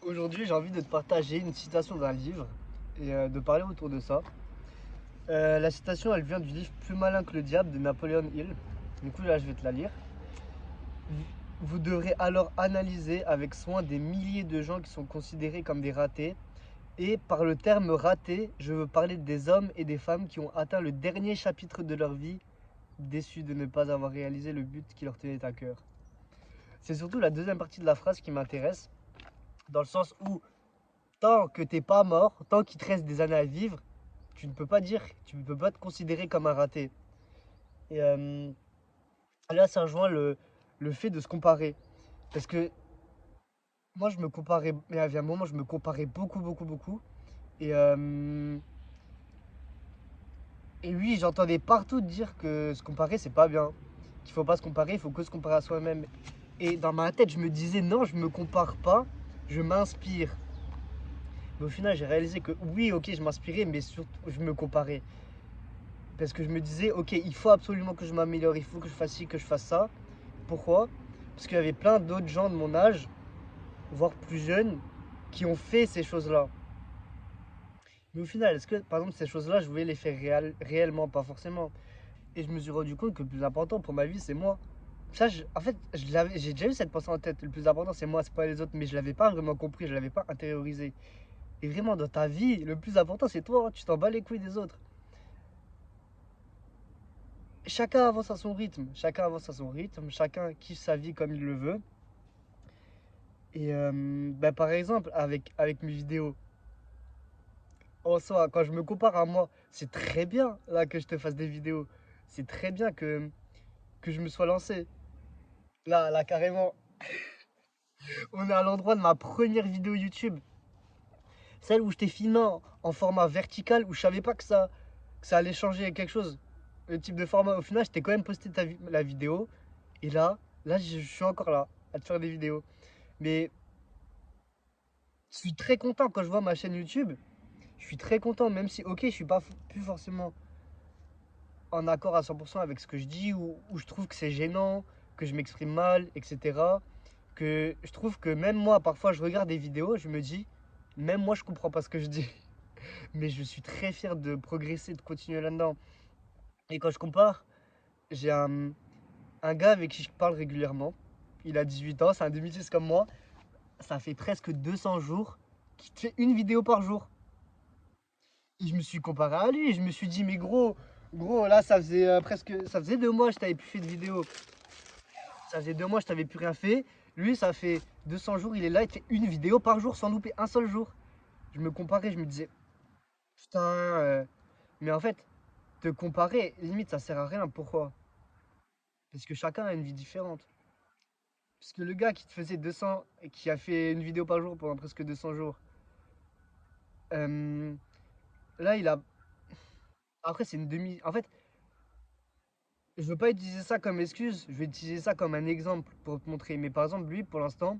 Aujourd'hui, j'ai envie de te partager une citation d'un livre et de parler autour de ça. La citation, elle vient du livre Plus malin que le diable de Napoleon Hill. Du coup, là, je vais te la lire. Vous devrez alors analyser avec soin des milliers de gens qui sont considérés comme des ratés. Et par le terme raté, je veux parler des hommes et des femmes qui ont atteint le dernier chapitre de leur vie, déçus de ne pas avoir réalisé le but qui leur tenait à cœur. C'est surtout la deuxième partie de la phrase qui m'intéresse, dans le sens où tant que t'es pas mort, tant qu'il te reste des années à vivre, tu ne peux pas te considérer comme un raté. Et là, ça rejoint le fait de se comparer. Parce que moi, je me comparais, mais il y a un moment, je me comparais beaucoup, beaucoup, beaucoup. Et, euh, et oui, j'entendais partout dire que se comparer, c'est pas bien. Qu'il faut pas se comparer, il faut que se comparer à soi-même. Et dans ma tête, je me disais, non, je me compare pas, je m'inspire. Mais au final, j'ai réalisé que oui, ok, je m'inspirais, mais surtout, je me comparais. Parce que je me disais, ok, il faut absolument que je m'améliore, il faut que je fasse ci, que je fasse ça. Pourquoi? Parce qu'il y avait plein d'autres gens de mon âge, voire plus jeunes, qui ont fait ces choses-là. Mais au final, est-ce que, par exemple, ces choses-là, je voulais les faire réellement, pas forcément. Et je me suis rendu compte que le plus important pour ma vie, c'est moi. Ça, en fait, j'ai déjà eu cette pensée en tête. Le plus important, c'est moi, c'est pas les autres. Mais je l'avais pas vraiment compris, je l'avais pas intériorisé. Et vraiment, dans ta vie, le plus important, c'est toi. Tu t'en bats les couilles des autres. Chacun avance à son rythme, chacun avance à son rythme, chacun kiffe sa vie comme il le veut. Et bah, par exemple, avec mes vidéos, en soi, quand je me compare à moi, c'est très bien là que je te fasse des vidéos. C'est très bien que je me sois lancé. Là, carrément, on est à l'endroit de ma première vidéo YouTube. Celle où je t'ai filmé en format vertical, où je savais pas que ça allait changer quelque chose. Le type de format, au final, je t'ai quand même posté la vidéo. Et là, je suis encore là, à te faire des vidéos. Mais je suis très content quand je vois ma chaîne YouTube. Je suis très content, même si, ok, je suis pas plus forcément en accord à 100% avec ce que je dis, ou je trouve que c'est gênant, que je m'exprime mal, etc. Que je trouve que même moi, parfois, je regarde des vidéos, je me dis, même moi, je comprends pas ce que je dis. Mais je suis très fier de progresser, de continuer là-dedans. Et quand je compare, j'ai un gars avec qui je parle régulièrement. Il a 18 ans, c'est un demi-6 comme moi. Ça fait presque 200 jours qu'il fait une vidéo par jour. Et je me suis comparé à lui. Je me suis dit, mais gros, là, ça faisait 2 mois que je t'avais plus fait de vidéo. Ça faisait 2 mois que je t'avais plus rien fait. Lui, ça fait 200 jours, il est là, il te fait une vidéo par jour sans louper un seul jour. Je me comparais, je me disais, putain, mais en fait, te comparer, limite, ça sert à rien. Pourquoi? Parce que chacun a une vie différente. Parce que le gars qui te faisait 200, et qui a fait une vidéo par jour pendant presque 200 jours, euh, là, il a. Après, c'est une demi. En fait, je veux pas utiliser ça comme excuse, je vais utiliser ça comme un exemple pour te montrer. Mais par exemple, lui, pour l'instant,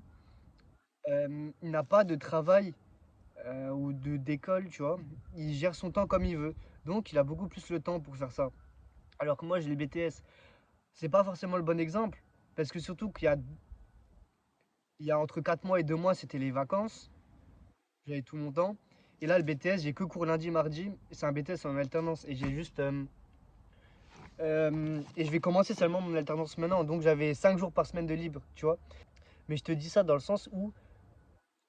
il n'a pas de travail ou d'école, tu vois. Il gère son temps comme il veut. Donc, il a beaucoup plus le temps pour faire ça. Alors que moi, j'ai les BTS. C'est pas forcément le bon exemple. Parce que surtout il y a entre 4 mois et 2 mois, c'était les vacances. J'avais tout mon temps. Et là, le BTS, j'ai que cours lundi, mardi. C'est un BTS en alternance. Et j'ai juste. Et je vais commencer seulement mon alternance maintenant. Donc, j'avais 5 jours par semaine de libre, tu vois. Mais je te dis ça dans le sens où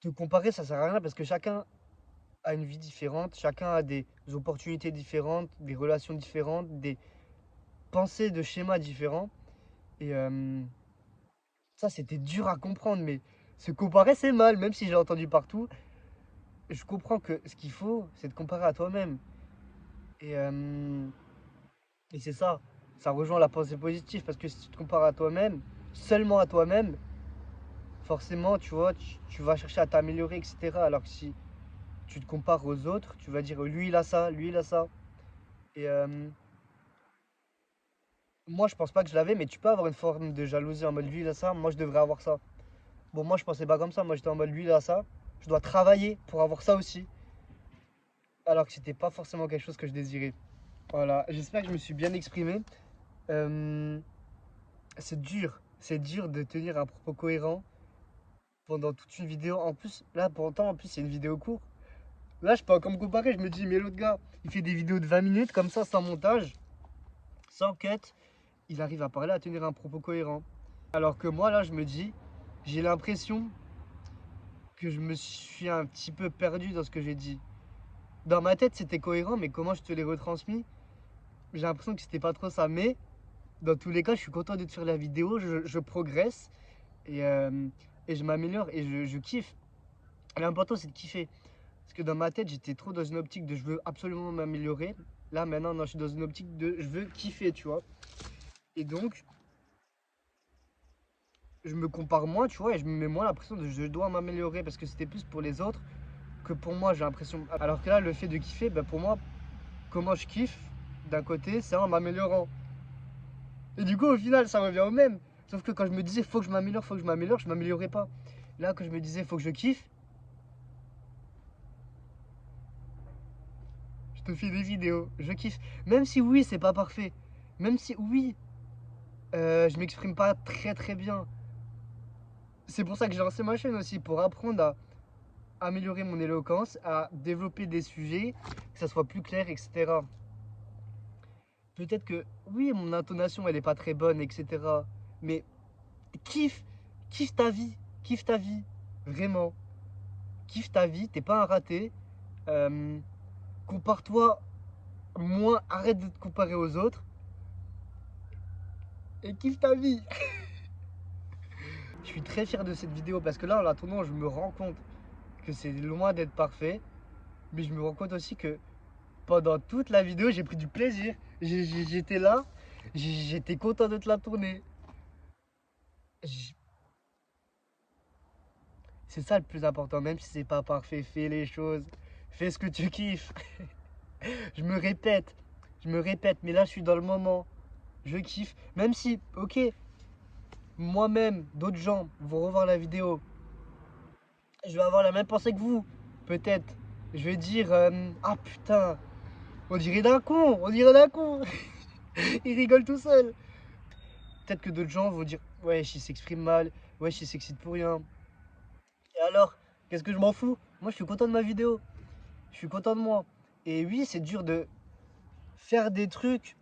te comparer, ça sert à rien parce que chacun a une vie différente, chacun a des opportunités différentes, des relations différentes, des pensées de schémas différents. Et ça, c'était dur à comprendre, mais se comparer, c'est mal, même si j'ai entendu partout. Je comprends que ce qu'il faut, c'est de comparer à toi-même. Et, et c'est ça, ça rejoint la pensée positive parce que si tu te compares à toi-même, seulement à toi-même, forcément, tu vois, tu vas chercher à t'améliorer, etc. Alors que si tu te compares aux autres, tu vas dire lui il a ça, lui il a ça. Et moi je pense pas que je l'avais, mais tu peux avoir une forme de jalousie en mode lui il a ça, moi je devrais avoir ça. Bon, moi je pensais pas comme ça, moi j'étais en mode lui il a ça, je dois travailler pour avoir ça aussi. Alors que c'était pas forcément quelque chose que je désirais. Voilà, j'espère que je me suis bien exprimé. Euh, c'est dur de tenir un propos cohérent pendant toute une vidéo. En plus, là, pourtant, en plus, c'est une vidéo courte. Là, je peux encore me comparer. Je me dis, mais l'autre gars, il fait des vidéos de 20 minutes comme ça, sans montage, sans cut. Il arrive à parler, à tenir un propos cohérent. Alors que moi, là, je me dis, j'ai l'impression que je me suis un petit peu perdu dans ce que j'ai dit. Dans ma tête, c'était cohérent, mais comment je te l'ai retransmis, j'ai l'impression que c'était pas trop ça. Mais dans tous les cas, je suis content de te faire la vidéo, je progresse et, euh, et je m'améliore et je kiffe. L'important, c'est de kiffer. Parce que dans ma tête, j'étais trop dans une optique de je veux absolument m'améliorer. Là, maintenant, non, je suis dans une optique de je veux kiffer, tu vois. Et donc, je me compare moins, tu vois, et je me mets moins l'impression de je dois m'améliorer parce que c'était plus pour les autres que pour moi, j'ai l'impression. Alors que là, le fait de kiffer, ben pour moi, comment je kiffe, d'un côté, c'est en m'améliorant. Et du coup, au final, ça revient au même. Sauf que quand je me disais, faut que je m'améliore, faut que je m'améliorais pas. Là, quand je me disais, faut que je kiffe, je te fais des vidéos, je kiffe. Même si oui, c'est pas parfait. Même si oui, je m'exprime pas très très bien. C'est pour ça que j'ai lancé ma chaîne aussi, pour apprendre à améliorer mon éloquence, à développer des sujets, que ça soit plus clair, etc. Peut-être que oui, mon intonation, elle est pas très bonne, etc. Mais kiffe, kiffe ta vie, kiffe ta vie, vraiment. Kiffe ta vie, t'es pas un raté. Euh, Compare-toi moins, arrête de te comparer aux autres et kiffe ta vie. Je suis très fier de cette vidéo parce que là, en la tournant, je me rends compte que c'est loin d'être parfait. Mais je me rends compte aussi que pendant toute la vidéo, j'ai pris du plaisir. J'étais là, j'étais content de te la tourner. J- C'est ça le plus important, même si c'est pas parfait, fais les choses, fais ce que tu kiffes. Je me répète, mais là je suis dans le moment, je kiffe. Même si, ok, moi-même, d'autres gens vont revoir la vidéo, je vais avoir la même pensée que vous, peut-être. Je vais dire, ah putain, on dirait d'un con, il rigole tout seul. Peut-être que d'autres gens vont dire, ouais, il s'exprime mal, ouais, il s'excite pour rien. Et alors, qu'est-ce que je m'en fous? Moi, je suis content de ma vidéo, je suis content de moi. Et oui, c'est dur de faire des trucs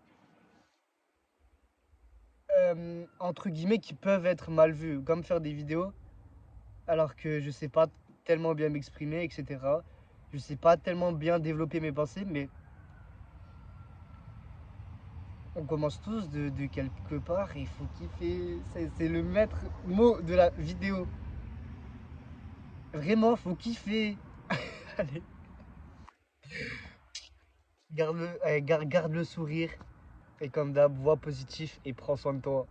entre guillemets qui peuvent être mal vus, comme faire des vidéos alors que je sais pas tellement bien m'exprimer, etc. Je sais pas tellement bien développer mes pensées, mais on commence tous de quelque part et il faut kiffer. C'est le maître mot de la vidéo. Vraiment, faut kiffer. Allez, garde le sourire et comme d'hab, vois positif et prends soin de toi.